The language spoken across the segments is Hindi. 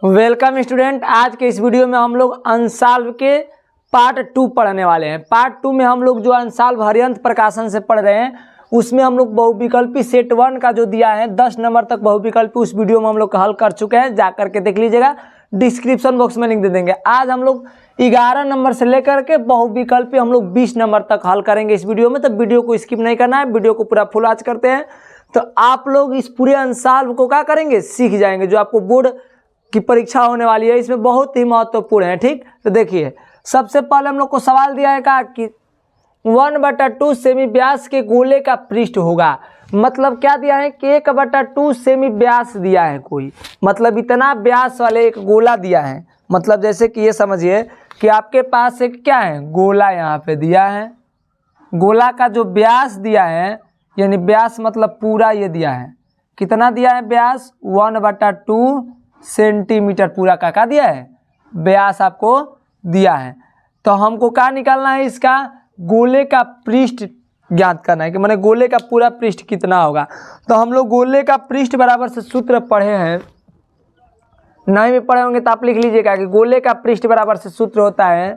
Welcome student. आज के इस वीडियो में हम लोग अनसॉल्व के पार्ट 2 पढ़ने वाले हैं। पार्ट 2 में हम लोग जो अनसॉल्व हरियंत प्रकाशन से पढ़ रहे हैं उसमें हम लोग बहुविकल्पी सेट 1 का जो दिया है 10 नंबर तक बहुविकल्पी उस वीडियो में हम लोग हल कर चुके हैं। जा करके देख लीजिएगा, डिस्क्रिप्शन बॉक्स में लिंक दे देंगे। आज हम लोग 11 नंबर से लेकर के बहुविकल्पी हम लोग 20 नंबर तक हल करेंगे इस वीडियो में। तो वीडियो को स्किप नहीं करना है, वीडियो को पूरा फुल वॉच करते हैं तो आप लोग इस पूरे अनसॉल्व को क्या करेंगे, सीख जाएंगे। जो आपको बोर्ड की परीक्षा होने वाली है इसमें बहुत ही महत्वपूर्ण है। ठीक, तो देखिए सबसे पहले हम लोग को सवाल दिया है कि 1/2 सेमी व्यास के गोले का पृष्ठ होगा। मतलब क्या दिया है कि 1/2 सेमी व्यास दिया है कोई, मतलब इतना व्यास वाले एक गोला दिया है। मतलब जैसे कि ये समझिए कि आपके पास एक क्या है, गोला यहाँ पे दिया है। गोला का जो व्यास दिया है यानी व्यास मतलब पूरा ये दिया है। कितना दिया है व्यास, 1/2 सेंटीमीटर पूरा का दिया है व्यास आपको दिया है। तो हमको क्या निकालना है, इसका गोले का पृष्ठ ज्ञात करना है कि माने गोले का पूरा पृष्ठ कितना होगा। तो हम लोग गोले का पृष्ठ बराबर से सूत्र पढ़े हैं, नहीं भी पढ़े होंगे तो आप लिख लीजिएगा कि गोले का पृष्ठ बराबर से सूत्र होता है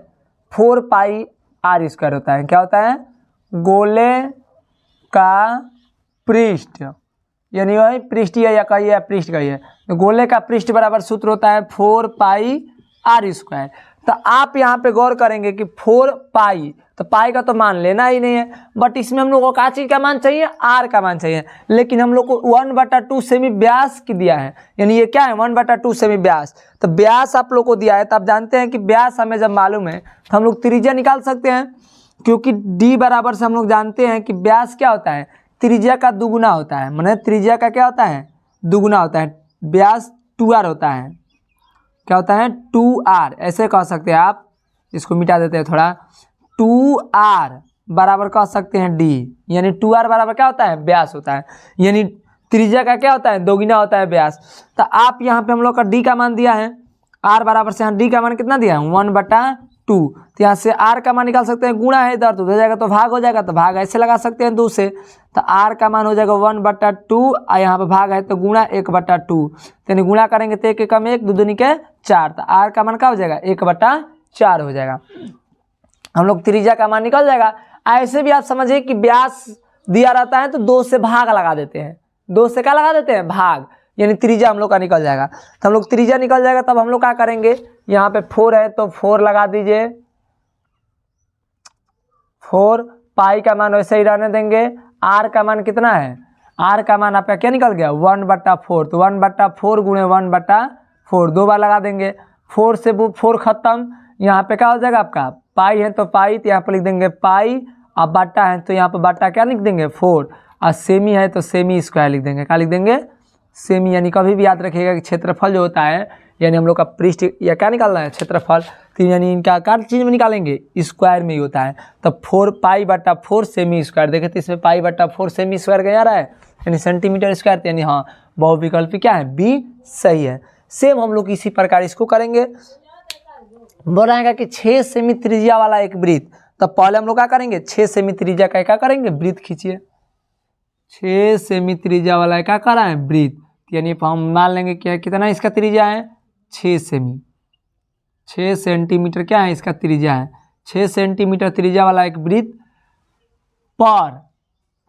4πr² होता है। क्या होता है, गोले का पृष्ठ यानी वही पृष्ठीय या कहिए पृष्ठ कहिए, तो गोले का पृष्ठ बराबर सूत्र होता है 4πr²। तो आप यहाँ पे गौर करेंगे कि 4π, तो पाई का तो मान लेना ही नहीं है, बट इसमें हम लोग को क्या चीज़ का मान चाहिए, आर का मान चाहिए। लेकिन हम लोग को 1/2 सेमी व्यास की दिया है, यानी ये क्या है 1/2 सेमी व्यास। तो व्यास आप लोग को दिया है तो आप जानते हैं कि व्यास हमें जब मालूम है तो हम लोग त्रिज्या निकाल सकते हैं, क्योंकि d बराबर से हम लोग जानते हैं कि व्यास क्या होता है, त्रिज्या का दुगुना होता है। माने त्रिज्या का क्या होता है, दुगुना होता है। व्यास 2r होता है। क्या होता है, 2r, ऐसे कह सकते हैं आप। इसको मिटा देते हैं थोड़ा। 2r बराबर कह सकते हैं d, यानी 2r बराबर क्या होता है, व्यास होता है। यानी त्रिज्या का क्या होता है, दोगुना होता है व्यास। तो आप यहाँ पे हम लोग का d का मान दिया है, r बराबर से यहाँ d का मान कितना दिया है 1/2। तो यहाँ से r का मान निकाल सकते हैं, गुणा है इधर तो हो जाएगा तो भाग हो जाएगा, तो भाग ऐसे लगा सकते हैं 2 से। तो r का मान हो जाएगा 1/2 और यहाँ पे भाग है तो गुणा 1/2। यानी गुणा करेंगे तो 1 एकम 1, 2 दूनी के 4, तो r का मान क्या हो जाएगा 1/4 हो जाएगा। हम लोग त्रिज्या का मान निकल जाएगा। ऐसे भी आप समझिए कि व्यास दिया रहता है तो 2 से भाग लगा देते हैं, 2 से क्या लगा देते हैं, भाग, यानी त्रिज्या हम लोग का निकल जाएगा। तो हम लोग त्रिज्या निकल जाएगा तब हम लोग क्या करेंगे, यहाँ पे 4 है तो 4 लगा दीजिए। 4 पाई का मान वैसे ही रहने देंगे। r का मान कितना है, r का मान आपका क्या निकल गया 1/4। तो 1/4 गुणे 1/4 2 बार लगा देंगे। 4 से 4 खत्म, यहाँ पे क्या हो जाएगा आपका पाई है तो पाई, तो यहाँ पे लिख देंगे पाई, और बाटा है तो यहाँ पे बाटा क्या लिख देंगे 4, और सेमी है तो सेमी स्क्वायर लिख देंगे। क्या लिख देंगे, सेमी। यानी कभी भी याद रखिएगा कि क्षेत्रफल जो होता है यानी हम लोग का पृष्ठ या क्या निकालना है, क्षेत्रफल, तो यानी इनका क्या चीज़ में निकालेंगे, स्क्वायर में ही होता है। तो 4π/4 सेमी स्क्वायर। देखे तो इसमें π/4 सेमी स्क्वायर क्या आ रहा है, यानी सेंटीमीटर स्क्वायर। यानी हाँ बहुविकल्पी क्या है, बी सही है। सेम हम लोग इसी प्रकार इसको करेंगे। बोलाएगा कि 6 सेमी त्रिज्या वाला एक वृत्त, तो पहले हम लोग क्या करेंगे, 6 सेमी त्रिज्या का क्या करेंगे, वृत्त खींचिए। 6 सेमी त्रिज्या वाला क्या कर रहा है, वृत्त। यानी हम मान लेंगे क्या कितना इसका त्रिज्या है, 6 सेमी, 6 सेंटीमीटर क्या है इसका त्रिज्या है। 6 सेंटीमीटर त्रिज्या वाला एक वृत्त पर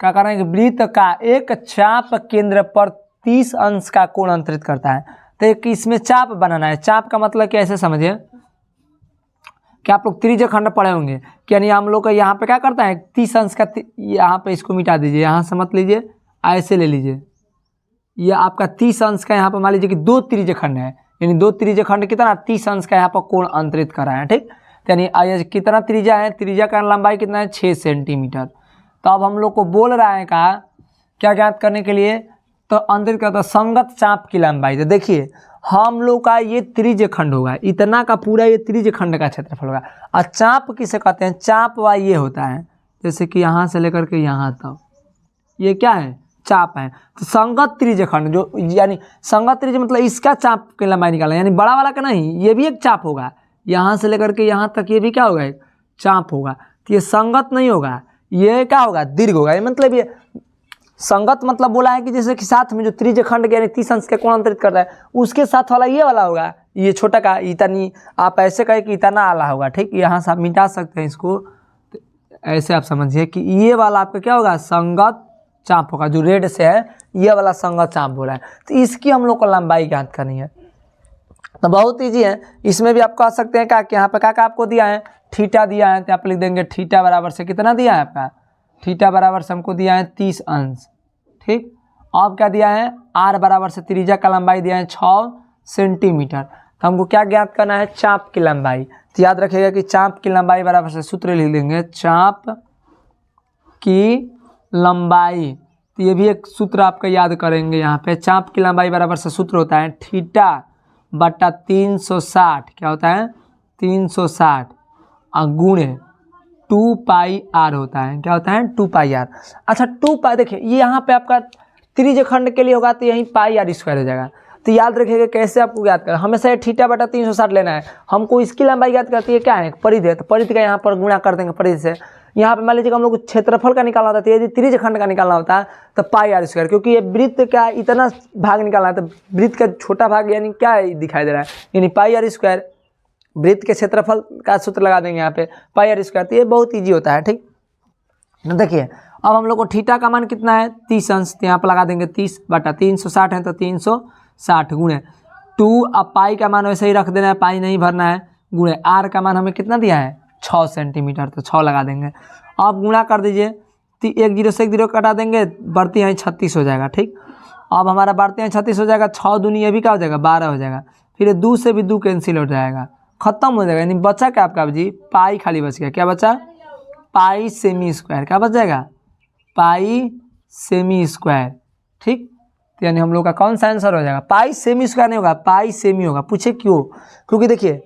क्या करेंगे, वृत्त का एक चाप केंद्र पर 30 अंश का कोण अंतरित करता है। तो एक इसमें चाप बनाना है। चाप का मतलब कैसे समझिए कि आप लोग त्रिज्य खंड पढ़े होंगे, कि यानी हम लोग का यहाँ पे क्या करता है 30 अंश का, यहाँ पे इसको मिटा दीजिए, यहाँ से मत लीजिए, ऐसे ले लीजिए। यह आपका 30 अंश का यहाँ पर मान लीजिए कि 2 त्रिज्य खंड है, यानी 2 त्रिज्य खंड कितना 30 अंश का यहाँ पर कोण अंतरित कर रहा है। ठीक, तो यानी कितना त्रिज्या है, त्रिज्या का लंबाई कितना है 6 सेंटीमीटर। तो अब हम लोग को बोल रहा है कहा क्या ज्ञात करने के लिए, तो अंतरित करता संगत चाप की लंबाई। तो देखिए हम लोग का ये त्रिज्य खंड होगा, इतना का पूरा ये त्रिज्य खंड का क्षेत्रफल होगा। और चाप किसे कहते हैं, चाप वा ये होता है, जैसे कि यहाँ से लेकर के यहाँ तक ये क्या है, चाप है। तो संगत त्रिज्य खंड जो, यानी संगत त्रिज्य मतलब इसका चाप की लंबाई निकालना, यानी बड़ा वाला का नहीं, ये भी एक चाप होगा। यहाँ से लेकर के यहाँ तक ये भी क्या होगा, एक चाप होगा। तो ये संगत नहीं होगा, ये क्या होगा, दीर्घ होगा। मतलब ये संगत मतलब बोला है कि जैसे कि साथ में जो त्रिज्य खंड यानी 30 अंश के कोण अंतरित करता है उसके साथ वाला ये वाला होगा, ये छोटा का इतनी, आप ऐसे कहे कि इतना आला होगा, ठीक। यहाँ से आप मिटा सकते हैं इसको, तो ऐसे आप समझिए कि ये वाला आपका क्या होगा, संगत चाप होगा, जो रेड से है ये वाला संगत चाप हो रहा है। तो इसकी हम लोग को लंबाई ज्ञात करनी है, तो बहुत ईजी है। इसमें भी आप कह सकते हैं क्या कि यहाँ पे क्या आपको दिया है, थीटा दिया है, तो आप लिख देंगे थीटा बराबर से कितना दिया है आपका, थीटा बराबर से हमको दिया है 30 अंश, ठीक। अब क्या दिया है, आर बराबर से त्रिज्या का लंबाई दिया है 6 सेंटीमीटर। तो हमको क्या ज्ञात करना है, चाप की लंबाई। तो याद रखिएगा कि चाप की लंबाई बराबर से सूत्र लिख देंगे, चाप की लंबाई। तो ये भी एक सूत्र आपका याद करेंगे यहाँ पे, चाप की लंबाई बराबर से सूत्र होता है थीटा बटा 360, क्या होता है 360 गुणे 2 पाई आर होता है, क्या होता है 2 पाई आर। अच्छा 2 पाई, देखिए ये यहाँ पे आपका त्रिज्यखंड के लिए होगा तो यहीं पाई आर स्क्वायर हो जाएगा। तो याद रखिएगा कैसे आपको याद करना, हमेशा ये थीटा बटा 360 लेना है। हमको इसकी लंबाई याद करती है क्या है, परिधि है, तो परिधि का यहाँ पर गुणा कर देंगे परिधि से। यहाँ पे मान लीजिए हम लोग को क्षेत्रफल का निकालना होता है, यदि त्रिज्यखंड का निकालना होता है तो पाई आर स्क्वायर, क्योंकि ये वृत्त का इतना भाग निकालना है, तो वृत्त का छोटा भाग यानी क्या दिखाई दे रहा है, यानी पाई आर स्क्वायर। वृत्त के क्षेत्रफल का सूत्र लगा देंगे यहाँ पे पाई आर स्क्वायर, तो ये बहुत ईजी होता है, ठीक। देखिए अब हम लोग को थीटा का मान कितना है 30 अंश, तो यहाँ पर लगा देंगे 30 बटा 360 है तो 360 गुणे 2, अब पाई का मान वैसे ही रख देना है, पाई नहीं भरना है, गुणे आर का मान हमें कितना दिया है 6 सेंटीमीटर, तो 6 लगा देंगे। अब गुणा कर दीजिए, 1 0 से 1 0 कटा देंगे, बढ़ती है 36 हो जाएगा, ठीक। अब हमारा बढ़ते हैं 36 हो जाएगा, 6 दूनी ये भी क्या हो जाएगा 12 हो जाएगा, फिर 2 से भी 2 कैंसिल हो जाएगा, खत्म हो जाएगा। यानी बचा क्या आपका जी, पाई खाली बच गया, क्या बचा, पाई सेमी स्क्वायर, क्या बच जाएगा पाई सेमी स्क्वायर, ठीक। तो यानी हम लोग का कौन सा आंसर हो जाएगा, पाई सेमी स्क्वायर नहीं होगा, पाई सेमी होगा। पूछे क्यों, क्योंकि देखिए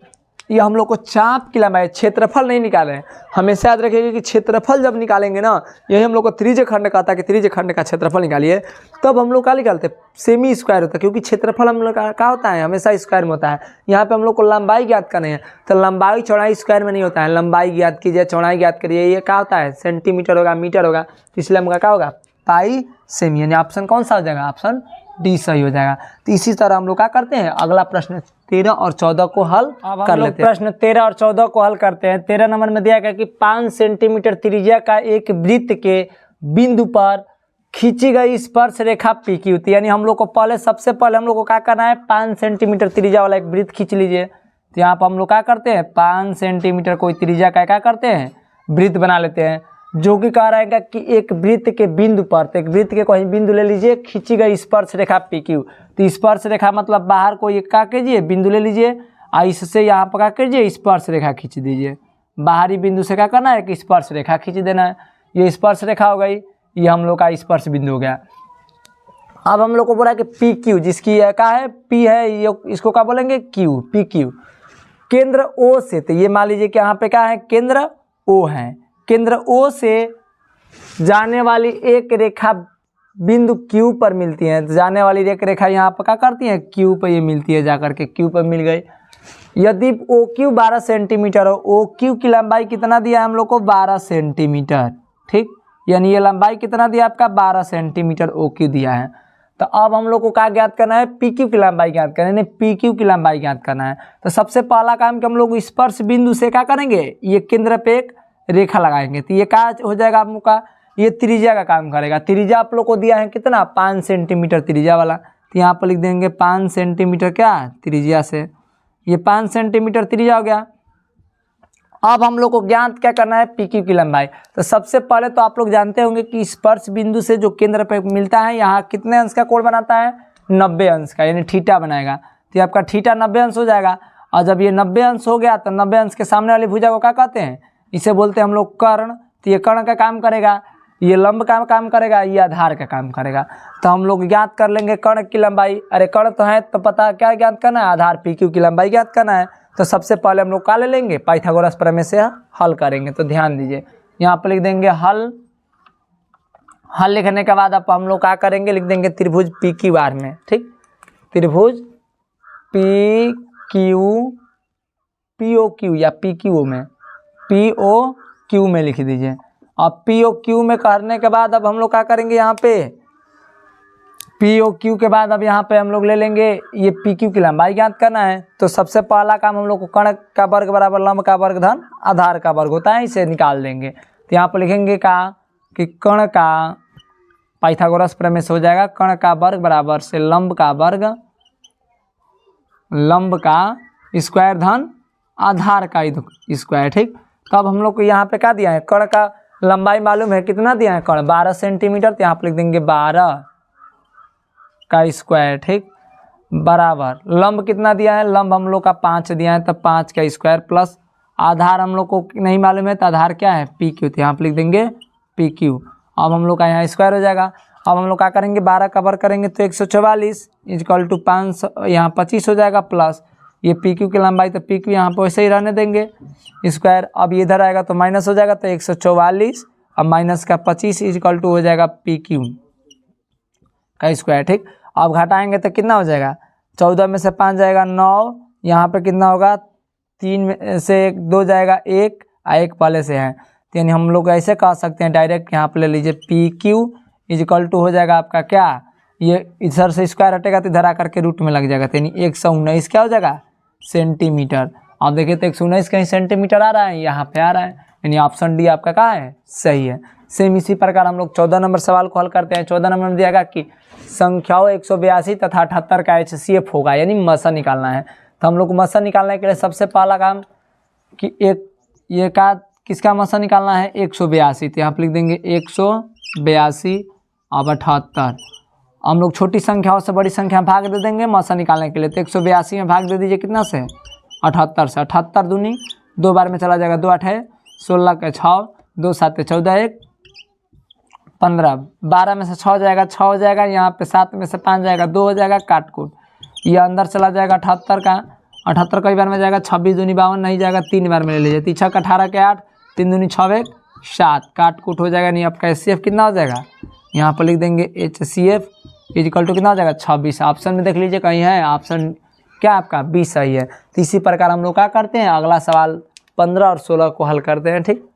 ये हम लोग को चाप की लंबाई, क्षेत्रफल नहीं निकाले हैं। हमेशा याद रखिएगा कि क्षेत्रफल जब निकालेंगे ना, यही हम लोग को त्रिज्यखंड का था कि त्रिज्यखंड का क्षेत्रफल निकालिए, तब हम लोग क्या निकालते सेमी स्क्वायर होता है, क्योंकि क्षेत्रफल हम लोग का क्या होता है हमेशा स्क्वायर में होता है। यहाँ पे हम लोग को लंबाई ज्ञात करनी है, तो लंबाई चौड़ाई स्क्वायर में नहीं होता है, लंबाई ज्ञात कीजिए चौड़ाई ज्ञात करिए, ये क्या होता है सेंटीमीटर होगा मीटर होगा, तो इसलिए हमका क्या होगा पाई सेमी, यानी ऑप्शन कौन सा हो जाएगा, ऑप्शन डी सही हो जाएगा। तो इसी तरह हम लोग क्या करते हैं, अगला प्रश्न 13 और 14 को हल कर लेते हैं। प्रश्न 13 और 14 को हल करते हैं। 13 नंबर में दिया गया कि 5 सेंटीमीटर त्रिज्या का एक वृत्त के बिंदु पर खींची गई स्पर्श रेखा पी की होती है। यानी हम लोग को सबसे पहले हम लोग को क्या करना है, 5 सेंटीमीटर त्रिज्या वाला एक वृत्त खींच लीजिए। तो यहाँ पर हम लोग क्या करते हैं, 5 सेंटीमीटर कोई त्रिज्या का क्या करते हैं वृत्त बना लेते हैं, जो कि कह रहेगा कि एक वृत्त के बिंदु पर, तो एक वृत्त के कोई बिंदु ले लीजिए, खींची गई स्पर्श रेखा पी क्यू। तो स्पर्श रेखा मतलब बाहर को ये क्या कीजिए बिंदु ले लीजिए, और इससे यहाँ पर क्या कीजिए स्पर्श रेखा खींच दीजिए। बाहरी बिंदु से क्या करना है कि स्पर्श रेखा खींच देना है, ये स्पर्श रेखा हो गई, ये हम लोग का स्पर्श बिंदु हो गया। अब हम लोग को बोला कि पी क्यू, जिसकी क्या है पी है, ये इसको क्या बोलेंगे क्यू, पी क्यू। केंद्र ओ से, तो ये मान लीजिए कि यहाँ पे क्या है केंद्र ओ है, केंद्र ओ से जाने वाली एक रेखा बिंदु क्यू पर मिलती है। तो जाने वाली एक रेखा यहाँ पर क्या करती है क्यू पर ये मिलती है, जाकर के क्यू पर मिल गई। यदि ओ क्यू 12 सेंटीमीटर हो, ओ क्यू की लंबाई कितना दिया है हम लोग को 12 सेंटीमीटर, ठीक। यानी ये लंबाई कितना दिया आपका 12 सेंटीमीटर ओ क्यू दिया है। तो अब हम लोग को क्या ज्ञात करना है, पी क्यू की लंबाई ज्ञात करना है, पी क्यू की लंबाई ज्ञात करना है। तो सबसे पहला काम कि हम लोग स्पर्श बिंदु से क्या करेंगे, ये केंद्र पे एक रेखा लगाएंगे। तो ये क्या हो जाएगा आप लोग का, ये त्रिज्या का काम करेगा। त्रिज्या आप लोग को दिया है कितना 5 सेंटीमीटर त्रिज्या वाला, तो यहाँ पर लिख देंगे 5 सेंटीमीटर क्या त्रिज्या से, ये 5 सेंटीमीटर त्रिज्या हो गया। अब हम लोग को ज्ञात क्या करना है पी क्यू की लंबाई। तो सबसे पहले तो आप लोग जानते होंगे कि स्पर्श बिंदु से जो केंद्र पे मिलता है यहाँ कितने अंश का कोण बनाता है 90 अंश का, यानी थीटा बनाएगा। तो आपका थीटा 90 अंश हो जाएगा। और जब ये 90 अंश हो गया तो 90 अंश के सामने वाली भुजा को क्या कहते हैं, इसे बोलते हैं हम लोग कर्ण। तो ये कर्ण का काम करेगा, ये लंब का काम करेगा, ये आधार का काम करेगा। तो हम लोग ज्ञात कर लेंगे कर्ण की लंबाई। अरे कर्ण तो है तो पता क्या ज्ञात करना है, आधार पी क्यू की लंबाई ज्ञात करना है। तो सबसे पहले हम लोग क्या ले लेंगे, पाइथागोरस प्रमेय से हल करेंगे। तो ध्यान दीजिए यहाँ पर लिख देंगे हल। हल लिखने के बाद अब हम लोग क्या करेंगे, लिख देंगे त्रिभुज पी क्यू आर में, ठीक। त्रिभुज P Q P O Q या पी क्यू में, पी ओ क्यू में लिख दीजिए। अब पी ओ क्यू में करने के बाद अब हम लोग क्या करेंगे, यहाँ पे पी ओ क्यू के बाद अब यहाँ पे हम लोग ले लेंगे ये पी क्यू की लंबाई ज्ञात करना है। तो सबसे पहला काम हम लोग को कर्ण का वर्ग बराबर लंब का वर्ग धन आधार का वर्ग होता है, इसे निकाल देंगे। तो यहाँ पर लिखेंगे कि कर्ण का पाइथागोरस प्रमेय से हो जाएगा कर्ण का वर्ग बराबर से लंब का वर्ग लंब का स्क्वायर धन आधार का स्क्वायर। ठीक, तो अब हम लोग को यहाँ पे क्या दिया है, कर्ण का लंबाई मालूम है, कितना दिया है कर्ण 12 सेंटीमीटर। तो यहाँ पर लिख देंगे 12 का स्क्वायर। ठीक, बराबर लंब कितना दिया है, लंब हम लोग का 5 दिया है, तब 5 का स्क्वायर प्लस आधार हम लोग को नहीं मालूम है, तो आधार क्या है पी क्यू। तो यहाँ पर लिख देंगे पी क्यू। अब हम लोग का यहाँ स्क्वायर हो जाएगा। अब हम लोग क्या करेंगे 12 का वर्ग करेंगे तो 144 इक्वल टू 5 यहाँ 25 हो जाएगा प्लस ये पी क्यू की लंबाई, तो पी क्यू यहाँ पर वैसे ही रहने देंगे स्क्वायर। अब ये इधर आएगा तो माइनस हो जाएगा, तो 144 अब माइनस का 25 इक्वल टू हो जाएगा पी क्यू का स्क्वायर। ठीक, अब घटाएंगे तो कितना हो जाएगा, 14 में से 5 जाएगा 9, यहाँ पे कितना होगा 3 में से 2 जाएगा 1 और 1 पहले से है, तो यानी हम लोग ऐसे कह सकते हैं डायरेक्ट यहाँ पे ले लीजिए पी क्यू इक्वल टू हो जाएगा आपका क्या, ये इधर से स्क्वायर हटेगा तो इधर आकर के रूट में लग जाएगा, तो यानी 119 क्या हो जाएगा सेंटीमीटर। अब देखिए तो 119 कहीं सेंटीमीटर आ रहा है, यहाँ पे आ रहा है, यानी ऑप्शन डी आपका कहाँ है सही है। सेम इसी प्रकार हम लोग 14 नंबर सवाल को हल करते हैं। 14 नंबर में दिया कि संख्याओं 182 तथा 78 का HCF होगा, यानी मसा निकालना है। तो हम लोग को मसा निकालने के लिए सबसे पहला काम कि ये का किसका मसा निकालना है 182। तो यहाँ पर लिख देंगे 182 अब 78। हम लोग छोटी संख्याओं से बड़ी संख्या में भाग दे देंगे मसा निकालने के लिए। तो 182 में भाग दे दीजिए कितना से 78 से, 78 दूनी 2 बार में चला जाएगा, 2 8 है 16 के 6, 2 7 14 1 15, 12 में से 6 जाएगा 6 हो जाएगा, यहाँ पे 7 में से 5 जाएगा 2 हो जाएगा, काट कूट ये अंदर चला जाएगा 78 का, 78 कई बार में जाएगा 26 दूनी 52 नहीं जाएगा, 3 बार में ले लीजिए, 3 6 18 के 8 3 दूनी 6 1 7 काट कूट हो जाएगा। नहीं आपका HCF कितना हो जाएगा, यहाँ पर लिख देंगे HCF इक्वल टू कितना हो जाएगा 26। ऑप्शन में देख लीजिए कहीं है ऑप्शन क्या आपका 20 सही है। तो इसी प्रकार हम लोग क्या करते हैं, अगला सवाल 15 और 16 को हल करते हैं। ठीक,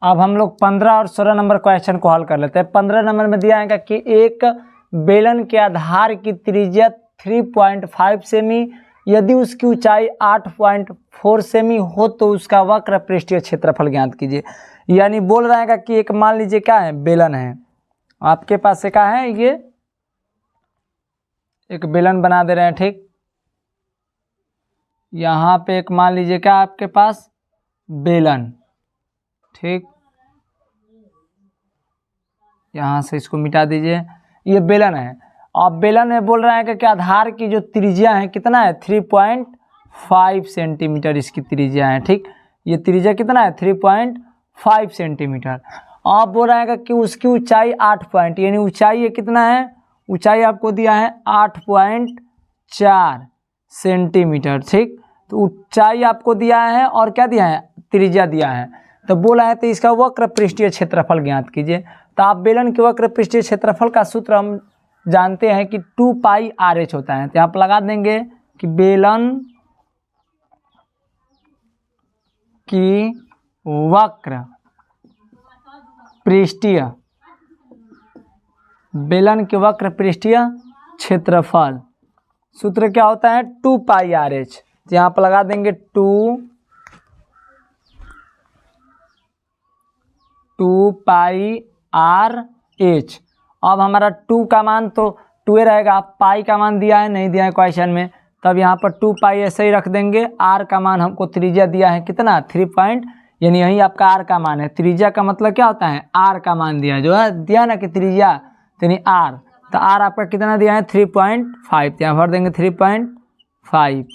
अब हम लोग 15 और 16 नंबर क्वेश्चन को हल कर लेते हैं। 15 नंबर में दिया है कि एक बेलन के आधार की त्रिज्या 3.5 सेमी यदि उसकी ऊंचाई 8.4 सेमी हो तो उसका वक्र पृष्ठीय क्षेत्रफल ज्ञात कीजिए। यानी बोल रहा है कि एक मान लीजिए क्या है बेलन है आपके पास से, क्या है ये एक बेलन बना दे रहे हैं। ठीक, यहाँ पे एक मान लीजिए क्या आपके पास बेलन, ठीक यहाँ से इसको मिटा दीजिए, ये बेलन है। अब बेलन में बोल रहा है कि आधार की जो त्रिज्या है कितना है 3.5 सेंटीमीटर इसकी त्रिज्या है। ठीक, ये त्रिज्या कितना है 3.5 सेंटीमीटर। अब बोल रहा है कि उसकी ऊंचाई 8 पॉइंट, यानी ऊंचाई ये कितना है, ऊंचाई आपको दिया है 8.4 सेंटीमीटर। ठीक, तो ऊंचाई आपको दिया है और क्या दिया है त्रिज्या दिया है, तो बोला है तो इसका वक्र पृष्ठीय क्षेत्रफल ज्ञात कीजिए। तो आप बेलन के वक्र पृष्ठीय क्षेत्रफल का सूत्र हम जानते हैं कि 2πRh होता है। तो आप लगा देंगे कि बेलन की वक्र पृष्ठीय क्षेत्रफल सूत्र क्या होता है 2πRh। तो यहाँ पर लगा देंगे 2πRh। अब हमारा 2 का मान तो 2 रहेगा, पाई का मान दिया है नहीं दिया है क्वेश्चन में, तब यहाँ पर 2π ऐसे ही रख देंगे। r का मान हमको त्रिज्या दिया है कितना 3 पॉइंट, यानी यही आपका r का मान है। त्रिज्या का मतलब क्या होता है r का मान दिया जो है दिया ना कि त्रिज्या यानी r, तो r आपका कितना दिया है 3.5, यहाँ भर देंगे 3.5।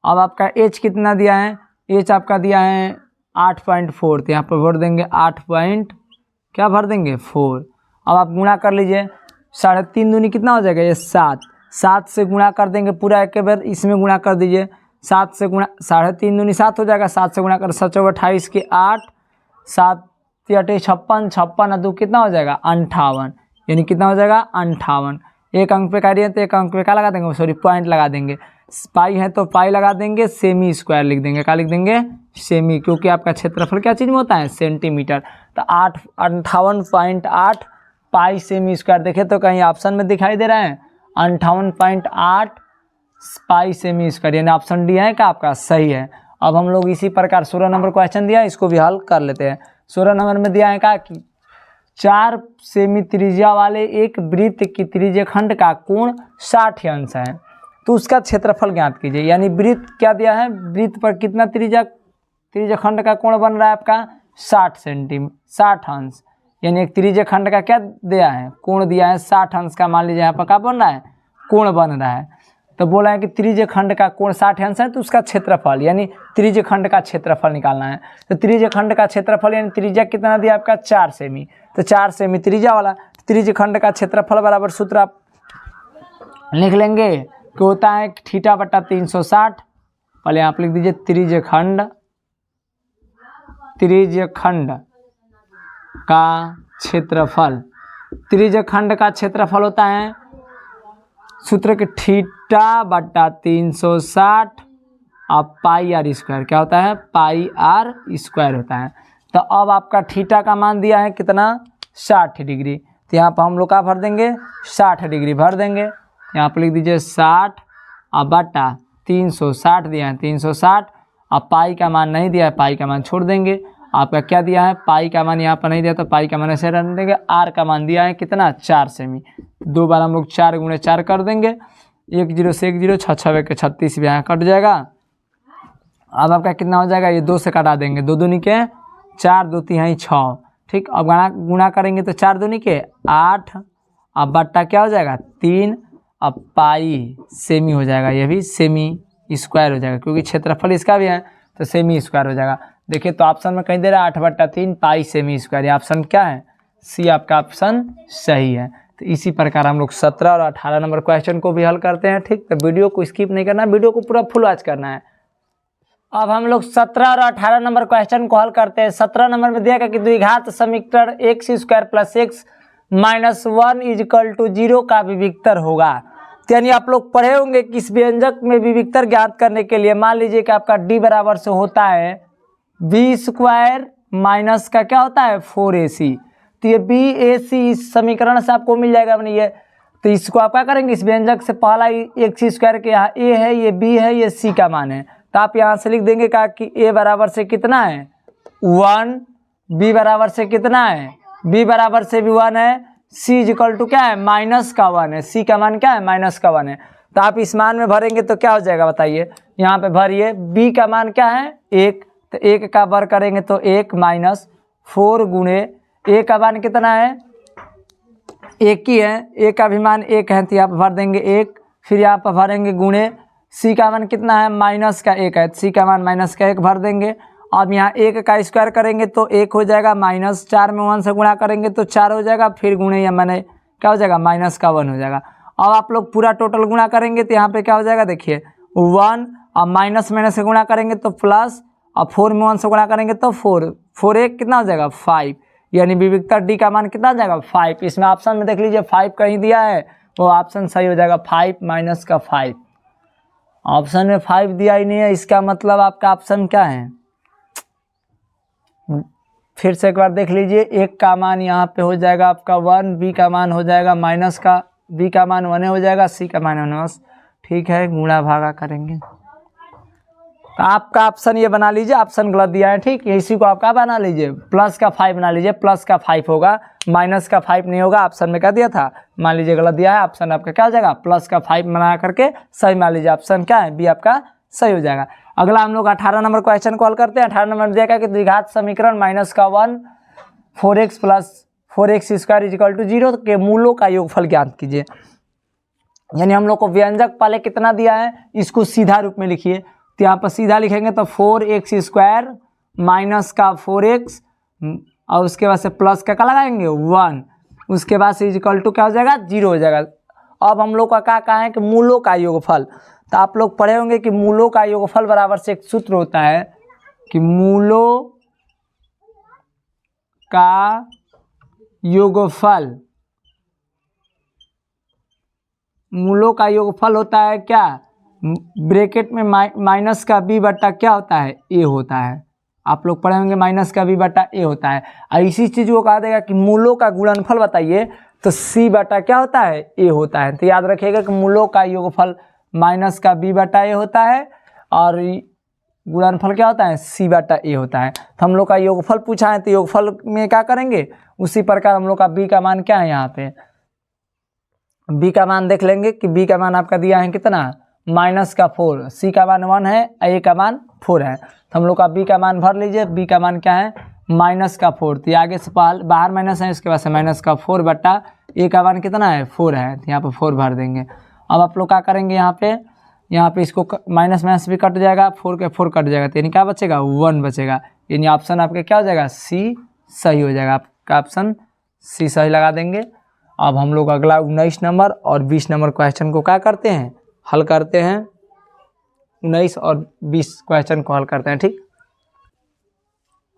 अब आपका h कितना दिया है, h आपका दिया है 8.4, तो यहाँ पर भर देंगे 8 भर देंगे 4। अब आप गुणा कर लीजिए, 3.5 दूनी कितना हो जाएगा ये 7, 7 से गुणा कर देंगे पूरा एक बार, इसमें गुणा कर दीजिए 7 से गुणा, 3.5 दूनी 7 हो जाएगा, 7 से गुणा कर 7 28 के 8, 7 8 56, 56 2 कितना हो जाएगा 58, यानी कितना हो जाएगा 58। एक अंक पे काटिए तो एक अंक पे क्या लगा देंगे, सॉरी पॉइंट लगा देंगे, पाई है तो पाई लगा देंगे, सेमी स्क्वायर लिख देंगे, क्या लिख देंगे सेमी, क्योंकि आपका क्षेत्रफल क्या चीज़ में होता है सेंटीमीटर। तो 58.8 पाई सेमी स्क्वायर। देखे तो कहीं ऑप्शन में दिखाई दे रहा है 58.8 पाई सेमी स्क्वायर, यानी ऑप्शन डी है क्या आपका सही है। अब हम लोग इसी प्रकार 16 नंबर क्वेश्चन दिया है, इसको भी हल कर लेते हैं। 16 नंबर में दिया है क्या कि 4 सेमी त्रिज्या वाले एक वृत्त की त्रिज्यखंड का कोण 60 अंश है, तो उसका क्षेत्रफल ज्ञात कीजिए। यानी वृत्त क्या दिया है, वृत्त पर कितना त्रिज्यखंड का कोण बन रहा है आपका 60 अंश, यानी एक त्रिज्यखंड का क्या दिया है, कोण दिया है 60 अंश का। मान लीजिए यहाँ पर क्या बन रहा है, कोण बन रहा है, तो बोला है कि त्रिज्यखंड का कोण 60 अंश है, तो उसका क्षेत्रफल यानी त्रिज्यखंड का क्षेत्रफल निकालना है। तो त्रिज्यखंड का क्षेत्रफल यानी त्रिज्या कितना दिया आपका 4 सेमी, तो 4 सेमी त्रिज्या वाला त्रिज्यखंड का क्षेत्रफल बराबर सूत्र आप लिख लेंगे कि होता है थीटा बटा 360। पहले आप लिख दीजिए त्रिज्यखंड का क्षेत्रफल। त्रिज्यखंड का क्षेत्रफल होता है सूत्र के थीटा बटा 360 और पाई आर स्क्वायर। क्या होता है, पाई आर स्क्वायर होता है। तो अब आपका थीटा का मान दिया है कितना 60 डिग्री, तो यहाँ पर हम लोग का भर देंगे 60 डिग्री भर देंगे। यहाँ पर लिख दीजिए 60 और बटा 360 दिया है 360, अब पाई का मान नहीं दिया है, पाई का मान छोड़ देंगे। आपका क्या दिया है, पाई का मान यहाँ पर नहीं दिया तो पाई का मान ऐसे रहने देंगे। आर का मान दिया है कितना 4 सेमी, 2 बार हम लोग 4 गुणे 4 कर देंगे, 1 0 से 1 0, 6 6 के 36 भी यहाँ कट जाएगा। अब आपका कितना हो जाएगा, ये 2 से कटा देंगे, 2 दूनी के 4, 2 3 6, ठीक। अब गुणा करेंगे तो 4 दूनी के 8, अब बट्टा क्या हो जाएगा 3, अब पाई सेमी हो जाएगा, ये भी सेमी स्क्वायर हो जाएगा क्योंकि क्षेत्रफल इसका भी है तो सेमी स्क्वायर हो जाएगा। देखिए तो ऑप्शन में कहीं दे रहा है 8/3 पाई सेमी स्क्वायर, ये ऑप्शन क्या है, सी आपका ऑप्शन सही है। तो इसी प्रकार हम लोग 17 और 18 नंबर क्वेश्चन को भी हल करते हैं, ठीक। तो वीडियो को स्किप नहीं करना है, वीडियो को पूरा फुल वॉच करना है। अब हम लोग 17 और 18 नंबर क्वेश्चन को हल करते हैं। 17 नंबर में दिया गया कि द्विघात समीकरण x² + x - 1 = 0 का विविक्तर होगा। यानी आप लोग पढ़े होंगे कि इस व्यंजक में विविक्तर ज्ञात करने के लिए मान लीजिए कि आपका d बराबर से होता है b² माइनस का क्या होता है 4ac, तो ये BAC इस समीकरण से आपको मिल जाएगा अपनी ये। तो इसको आप क्या करेंगे, इस व्यंजक से पहला x² के यहाँ a है, ये b है, ये c का मान है, तो आप यहाँ से लिख देंगे का कि a बराबर से कितना है 1, b बराबर से कितना है, b बराबर से भी 1 है, c = क्या है -1 है, c का मान क्या है -1 है। तो आप इस मान में भरेंगे तो क्या हो जाएगा बताइए, यहाँ पे भरिए, b का मान क्या है 1, तो 1 का वर्ग करेंगे तो 1 - 4 गुणे a का मान कितना है 1 ही है, a का भी मान 1 है, तो यहाँ पर भर देंगे 1, फिर यहाँ पर भरेंगे गुणे c का मान कितना है -1 है, c का मान -1 भर देंगे। अब यहाँ 1 का स्क्वायर करेंगे तो 1 हो जाएगा, -4 में 1 से गुणा करेंगे तो 4 हो जाएगा, फिर गुणे या मैंने क्या हो जाएगा -1 हो जाएगा। अब आप लोग पूरा टोटल गुणा करेंगे तो यहाँ पे क्या हो जाएगा देखिए 1, अब माइनस में से गुणा करेंगे तो प्लस, अब 4 में 1 से गुणा करेंगे तो 4, 4 1 कितना हो जाएगा 5, यानी विविक्तर डी का मान कितना हो जाएगा 5। इसमें ऑप्शन में देख लीजिए 5 कहीं दिया है, वो ऑप्शन सही हो जाएगा 5 - 5। ऑप्शन में 5 दिया ही नहीं है, इसका मतलब आपका ऑप्शन क्या है, फिर से एक बार देख लीजिए। 1 का मान यहाँ पे हो जाएगा आपका 1, b का मान हो जाएगा b का मान 1 हो जाएगा, c का मान 1, ठीक है, गुणा भागा करेंगे तो आपका ऑप्शन ये बना लीजिए, ऑप्शन गलत दिया है, ठीक है, इसी को आपका बना लीजिए, प्लस का 5 बना लीजिए, प्लस का 5 होगा, माइनस का 5 नहीं होगा, ऑप्शन में क्या दिया था, मान लीजिए गलत दिया है, ऑप्शन आपका क्या हो जाएगा प्लस का 5 बना करके सही मान लीजिए, ऑप्शन क्या है बी आपका सही हो जाएगा। अगला हम लोग 18 नंबर क्वेश्चन कॉल करते हैं। 18 नंबर दिया कि द्विघात समीकरण -1 4x + 4x² = 0 के मूलों का योगफल ज्ञात कीजिए। यानी हम लोग को व्यंजक पहले कितना दिया है, इसको सीधा रूप में लिखिए, तो यहाँ पर सीधा लिखेंगे तो 4x² - 4x और उसके बाद से प्लस का क्या लगाएंगे 1, उसके बाद से = क्या हो जाएगा 0 हो जाएगा। अब हम लोग का क्या कहा है कि मूलों का योगफल, तो आप लोग पढ़े होंगे कि मूलों का योगफल बराबर से एक सूत्र होता है कि मूलों का योगफल होता है क्या, ब्रैकेट में माइनस का b बट्टा क्या होता है a होता है, आप लोग पढ़े होंगे माइनस का b बटा a होता है। इसी चीज़ को कहा देगा कि मूलों का गुणनफल बताइए तो c बटा क्या होता है a होता है। तो याद रखिएगा कि मूलों का योगफल माइनस का b बटा a होता है और गुणनफल क्या होता है c बटा a होता है। तो हम लोग का योगफल पूछा है तो योगफल में क्या करेंगे उसी प्रकार हम लोग का b का मान क्या है, यहाँ पे b का मान देख लेंगे कि b का मान आपका दिया है कितना माइनस का 4, c का मान 1 है, a का मान 4 है। तो हम लोग का b का मान भर लीजिए, b का मान क्या है माइनस का 4। तो आगे से बाहर माइनस है, इसके बाद से माइनस का 4 बटा a का मान कितना है 4 है। तो यहाँ पे 4 भर देंगे। अब आप लोग क्या करेंगे यहाँ पे इसको माइनस माइनस भी कट जाएगा, 4 के 4 कट जाएगा, तो यानी क्या बचेगा 1 बचेगा। यानी ऑप्शन आपका क्या हो जाएगा सी सही हो जाएगा। आपका ऑप्शन सी सही लगा देंगे। अब हम लोग अगला 19 नंबर और 20 नंबर क्वेश्चन को क्या करते हैं हल करते हैं। 19 और 20 क्वेश्चन को हल करते हैं। ठीक,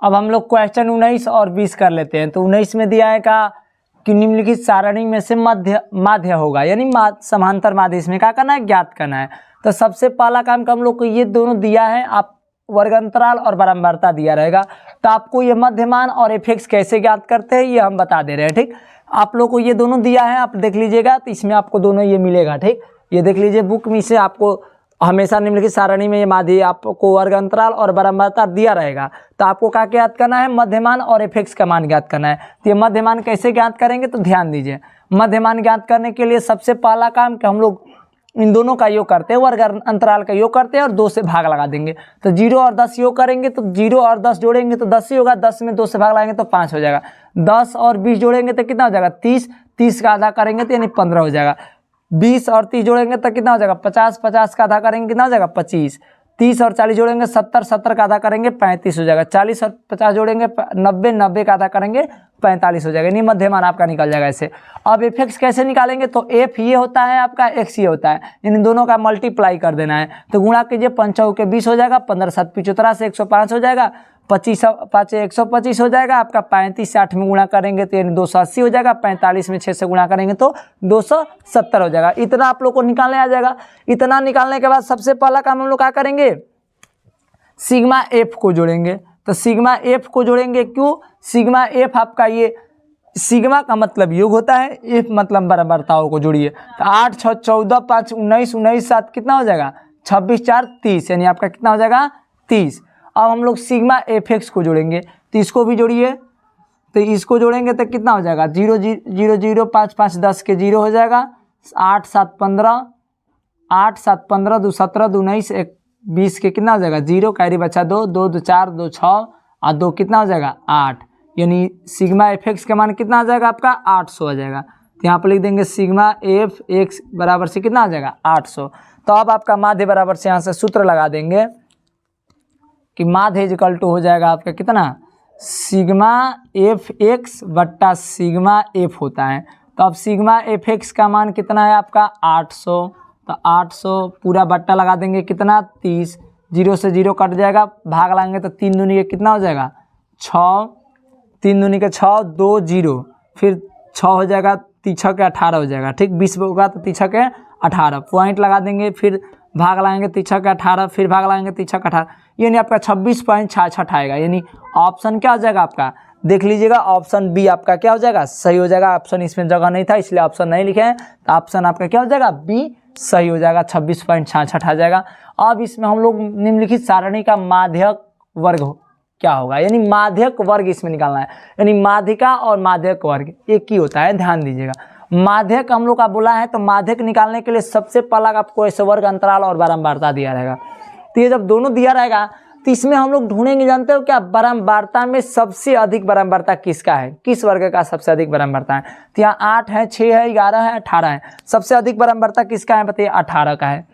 अब हम लोग क्वेश्चन 19 और 20 कर लेते हैं। तो 19 में दिया है कि निम्नलिखित सारणी में से माध्य होगा, यानी समांतर माध्य इसमें क्या करना है ज्ञात करना है। तो सबसे पहला काम का हम लोग को ये दोनों दिया है, आप वर्ग अंतराल और बारंबारता दिया रहेगा। तो आपको ये मध्यमान और एफ कैसे ज्ञात करते हैं ये हम बता दे रहे हैं। ठीक, आप लोग को ये दोनों दिया है, आप देख लीजिएगा तो इसमें आपको दोनों ये मिलेगा। ठीक, ये देख लीजिए बुक में से आपको हमेशा निम्नलिखित सारणी में ये माध्य आपको वर्ग अंतराल और बारंबारता दिया रहेगा। तो आपको क्या ज्ञात करना है मध्यमान और एफ का मान ज्ञात करना है। तो ये मध्यमान कैसे ज्ञात करेंगे तो ध्यान दीजिए, मध्यमान ज्ञात करने के लिए सबसे पहला काम कि हम लोग इन दोनों का योग करते हैं, वर्ग अंतराल का योग करते हैं और 2 से भाग लगा देंगे। तो 0 और 10 योग करेंगे तो 0 और 10 जोड़ेंगे तो 10 ही होगा, 10 में 2 से भाग लगाएंगे तो 5 हो जाएगा। 10 और 20 जोड़ेंगे तो कितना हो जाएगा 30, 30 का आधा करेंगे तो यानी 15 हो जाएगा। 20 और 30 जोड़ेंगे तो कितना हो जाएगा 50, 50 का आधा करेंगे कितना हो जाएगा 25। 30 और 40 जोड़ेंगे 70, 70 का आधा करेंगे 35 हो जाएगा। 40 और 50 जोड़ेंगे 90, 90 का आधा करेंगे 45 हो जाएगा। यानी मध्यमान आपका निकल जाएगा ऐसे। अब एफ कैसे निकालेंगे तो एफ ये होता है आपका एक्स ये होता है, इन दोनों का मल्टीप्लाई कर देना है। तो गुणा कीजिए 5 के 20 हो जाएगा, 15 7 75 से 105 हो जाएगा, 25 5 125 हो जाएगा आपका। 35 से 8 में गुणा करेंगे तो यानी 280 हो जाएगा। 45 में 6 से गुणा करेंगे तो 270 हो जाएगा। इतना आप लोग को निकालने आ जाएगा। इतना निकालने के बाद सबसे पहला काम हम लोग क्या करेंगे सिग्मा एफ को जोड़ेंगे। तो सिग्मा एफ को जोड़ेंगे क्यों, सिग्मा एफ आपका ये सिग्मा का मतलब योग होता है, एफ मतलब बारंबारताओं को जोड़िए। तो 8 6 14 5 19 19 7 कितना हो जाएगा 26 4 30, यानी आपका कितना हो जाएगा 30। अब हम लोग सिग्मा एफ को जोड़ेंगे तो इसको भी जोड़िए। तो इसको जोड़ेंगे तो कितना हो जाएगा 0 0 0 5 5 10 के 0 हो जाएगा। 8 7 15 8 7 15 2 17 2 19 1 20 के कितना हो जाएगा 0, कैरी बचा 2 2 2 4 2 6 और 2 कितना हो जाएगा 8, यानी सिग्मा एफ का मान कितना आ जाएगा आपका 800 आ जाएगा। तो यहाँ पर लिख देंगे सिग्मा एफ एक्स बराबर से कितना आ जाएगा 800। तो अब आपका माध्य बराबर से यहाँ से सूत्र लगा देंगे कि माध्य इक्वल टू हो जाएगा आपका कितना सिग्मा एफ एक्स बट्टा सिग्मा एफ होता है। तो अब सिग्मा एफ एक्स का मान कितना है आपका 800। तो 800 पूरा बट्टा लगा देंगे कितना 30, 0 से 0 कट जाएगा, भाग लाएंगे तो 3 दूनी के कितना हो जाएगा 6, 3 दूनी के 6 2 0 फिर 6 हो जाएगा, 3 6 के 18 हो जाएगा। ठीक, 20 होगा तो 3 6 के 18 पॉइंट लगा देंगे, फिर भाग लाएंगे 3 6 के 18 फिर भाग लाएंगे 3 6 के 18, यानी आपका 26.66 आएगा। यानी ऑप्शन क्या हो जाएगा आपका देख लीजिएगा, ऑप्शन बी आपका क्या हो जाएगा सही हो जाएगा। ऑप्शन इसमें जगह नहीं था इसलिए ऑप्शन नहीं लिखे हैं, तो ऑप्शन आपका क्या हो जाएगा बी सही हो जाएगा, 26.66 आ जाएगा। अब इसमें हम लोग निम्नलिखित सारणी का माध्यक वर्ग क्या होगा, यानी माध्यक वर्ग इसमें निकालना है। यानी माध्यिका और माध्यक वर्ग एक ही होता है, ध्यान दीजिएगा। माध्यक हम लोग का बोला है तो माध्यक निकालने के लिए सबसे पहला आपको ऐसे वर्ग अंतराल और बारंबारता दिया रहेगा। तो ये जब दोनों दिया रहेगा तो इसमें हम लोग ढूंढेंगे, जानते हो क्या बारंबारता में सबसे अधिक बारंबारता किसका है, किस वर्ग का सबसे अधिक बारंबारता है। तो यहाँ 8 है 6 है 11 है 18 है, सबसे अधिक बारंबारता किसका है बताइए 18 का है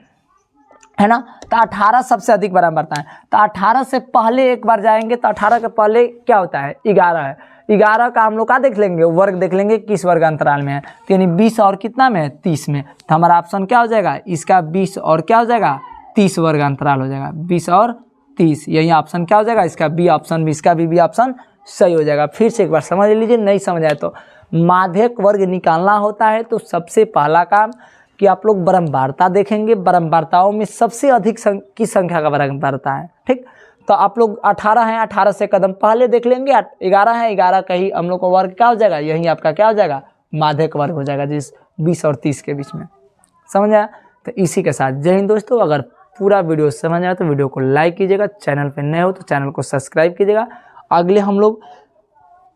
ना। तो 18 सबसे अधिक बारंबारता है। तो 18 से पहले एक बार जाएंगे तो 18 के पहले क्या होता है 11 है। 11 का हम लोग का देख लेंगे वर्ग देख लेंगे किस वर्ग अंतराल में है, तो यानी 20 और कितना में है 30 में। तो हमारा ऑप्शन क्या हो जाएगा इसका 20 और क्या हो जाएगा 30 वर्ग अंतराल हो जाएगा, 20 और 30, यही ऑप्शन क्या हो जाएगा इसका बी ऑप्शन, इसका भी ऑप्शन सही हो जाएगा। फिर से एक बार समझ लीजिए, नहीं समझ आए तो माध्यक वर्ग निकालना होता है तो सबसे पहला काम कि आप लोग बारंबारता देखेंगे, बारंबारताओं में सबसे अधिक की संख्या का बारंबारता है। ठीक, तो आप लोग 18 हैं, 18 से कदम पहले देख लेंगे। 11 है, 11 का ही हम लोग का वर्ग क्या हो जाएगा, यही आपका क्या हो जाएगा, माध्यक वर्ग हो जाएगा, जिस 20 और 30 के बीच में। समझ आया? तो इसी के साथ जय हिंद दोस्तों। अगर पूरा वीडियो समझ आया तो वीडियो को लाइक कीजिएगा, चैनल पे नए हो तो चैनल को सब्सक्राइब कीजिएगा। अगले हम लोग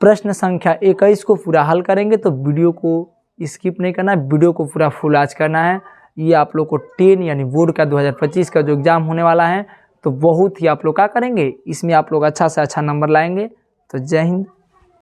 प्रश्न संख्या 21 को पूरा हल करेंगे, तो वीडियो को स्किप नहीं करना है, वीडियो को पूरा फुल आज करना है। ये आप लोग को 10 यानी बोर्ड का 2025 का जो एग्ज़ाम होने वाला है, तो बहुत ही आप लोग क्या करेंगे, इसमें आप लोग अच्छा से अच्छा नंबर लाएंगे। तो जय हिंद।